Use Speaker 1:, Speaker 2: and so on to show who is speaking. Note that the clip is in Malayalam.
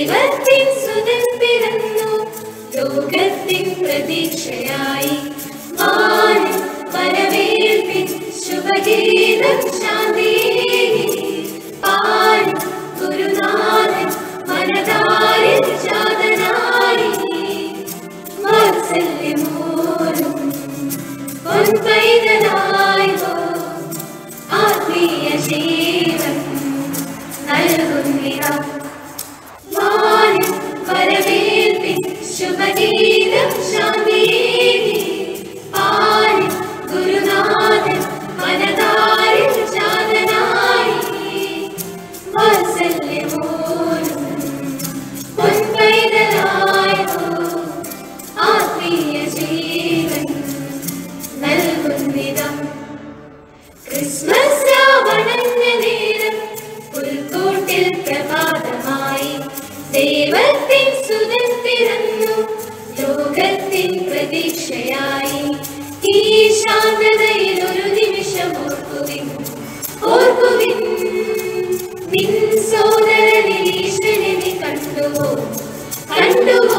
Speaker 1: ദൈവത്തിൻ സുതൻ പിറന്നു ലോകത്തിൻ പ്രതീക്ഷയായി വാനിൽ വരവേൽപ്പിൻ ശുഭഗീതം ശാന്തിയേകി പാടി ഗുരുനാഥൻ മനതാരിൽ ജാതനായി വാത്സല്യമോലും പൊൻപൈതലായി ആത്മീയ ജീവൻ നൽകുന്നിത വാനിൽ വരവേൽപ്പിൻ ശുഭഗീതം ശാന്തിയേകി പാടി ഗുരുനാഥൻ മനതാരിൽ ജാതനായി വാത്സല്യമോലും പൊൻപൈതലായി ആത്മീയ ജീവൻ നൽകുന്നിത ക്രിസ്മസ് രാവണഞ്ഞ നേരം പുൽക്കൂട്ടിൽ പ്രഭാതമായി ദൈവത്തിൻ സുതൻ പിറന്നു ലോകത്തിൻ പ്രതീക്ഷയായി ഈ ശാന്തതയിൽ ഒരു നിമിഷം ഓർക്കുവിൻ ഓർക്കുവിൻ നിൻ സോദരനിൽ ഈശ്വരനെ കണ്ടുവോ കണ്ടുവോ